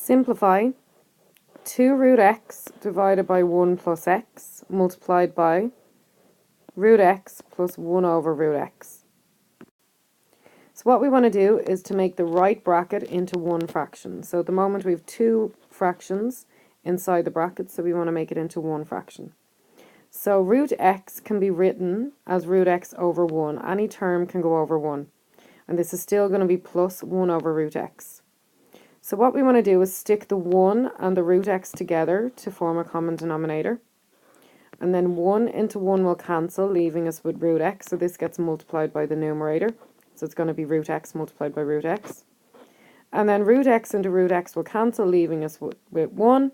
Simplify 2 root x divided by 1 plus x multiplied by root x plus 1 over root x. So what we want to do is to make the right bracket into one fraction. So at the moment we have 2 fractions inside the bracket, so we want to make it into one fraction. So root x can be written as root x over 1. Any term can go over 1. And this is still going to be plus 1 over root x. So what we want to do is stick the 1 and the root x together to form a common denominator. And then 1 into 1 will cancel, leaving us with root x. So this gets multiplied by the numerator. So it's going to be root x multiplied by root x. And then root x into root x will cancel, leaving us with 1.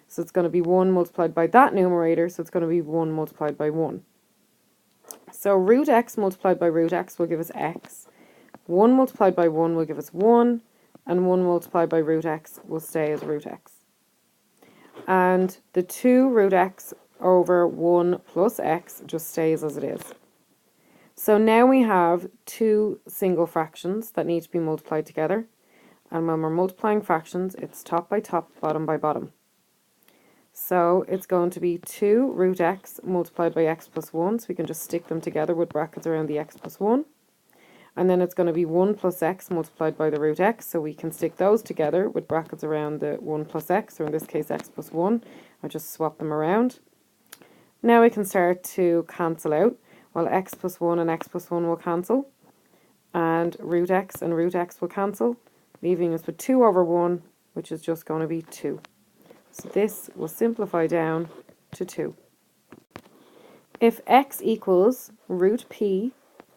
So it's going to be 1 multiplied by that numerator. So it's going to be 1 multiplied by 1. So root x multiplied by root x will give us x. 1 multiplied by 1 will give us 1. And 1 multiplied by root x will stay as root x. And the 2 root x over 1 plus x just stays as it is. So now we have 2 single fractions that need to be multiplied together. And when we're multiplying fractions, it's top by top, bottom by bottom. So it's going to be 2 root x multiplied by x plus 1. So we can just stick them together with brackets around the x plus 1. And then it's going to be 1 plus x multiplied by the root x. So we can stick those together with brackets around the 1 plus x, or in this case x plus 1. I'll just swap them around. Now we can start to cancel out. Well, x plus 1 and x plus 1 will cancel. And root x will cancel, leaving us with 2 over 1, which is just going to be 2. So this will simplify down to 2. If x equals root p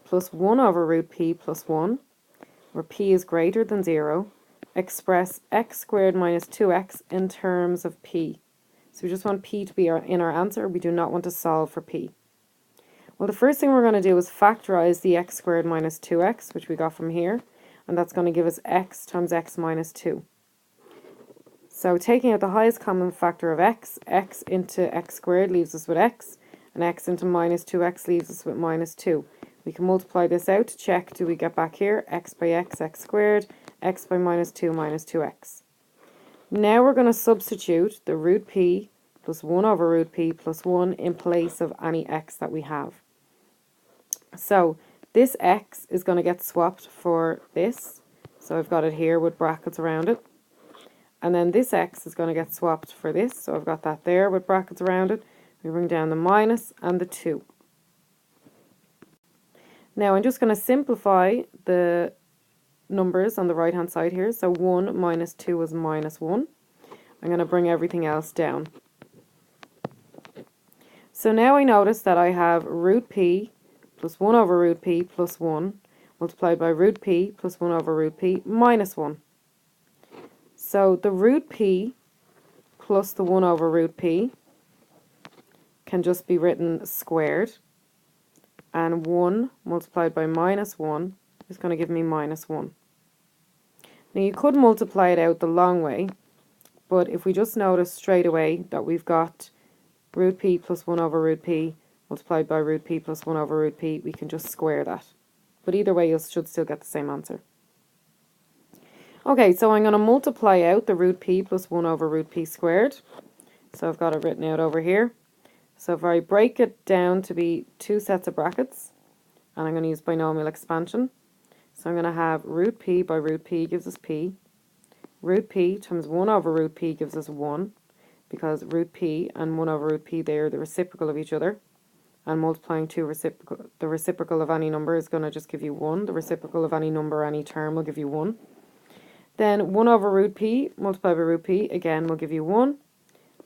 plus 1 over root p plus 1, where p is greater than 0, express x squared minus 2x in terms of p. So we just want p to be in our answer. We do not want to solve for p. Well, the first thing we're going to do is factorize the x squared minus 2x, which we got from here, and that's going to give us x times x minus 2. So taking out the highest common factor of x into x squared leaves us with x, and x into minus 2x leaves us with minus 2. We can multiply this out to check, do we get back here, x by x squared, x by minus 2x. Now we're going to substitute the root p plus 1 over root p plus 1 in place of any x that we have. So this x is going to get swapped for this. So I've got it here with brackets around it. And then this x is going to get swapped for this. So I've got that there with brackets around it. We bring down the minus and the 2. Now I'm just going to simplify the numbers on the right hand side here. So 1 minus 2 is minus 1. I'm going to bring everything else down. So now I notice that I have root p plus 1 over root p plus 1 multiplied by root p plus 1 over root p minus 1. So the root p plus the 1 over root p can just be written squared. And 1 multiplied by minus 1 is going to give me minus 1. Now you could multiply it out the long way, but if we just notice straight away that we've got root p plus 1 over root p multiplied by root p plus 1 over root p, we can just square that. But either way, you should still get the same answer. Okay, so I'm going to multiply out the root p plus 1 over root p squared. So I've got it written out over here. So if I break it down to be 2 sets of brackets, and I'm going to use binomial expansion. So I'm going to have root p by root p gives us p. Root p times 1 over root p gives us 1, because root p and 1 over root p, they are the reciprocal of each other. And multiplying the reciprocal of any number is going to just give you 1. The reciprocal of any number, any term will give you 1. Then 1 over root p multiplied by root p, again, will give you 1.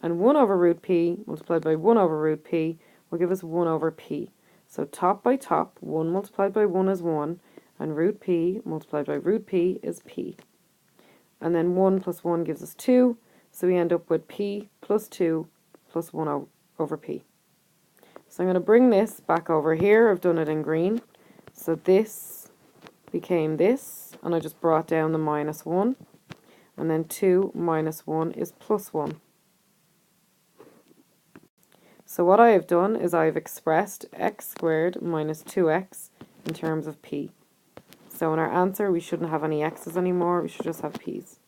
And 1 over root p multiplied by 1 over root p will give us 1 over p. So top by top, 1 multiplied by 1 is 1, and root p multiplied by root p is p. And then 1 plus 1 gives us 2, so we end up with p plus 2 plus 1 over p. So I'm going to bring this back over here. I've done it in green. So this became this, and I just brought down the minus 1. And then 2 minus 1 is plus 1. So what I have done is I've expressed x squared minus 2x in terms of p. So in our answer, we shouldn't have any x's anymore. We should just have p's.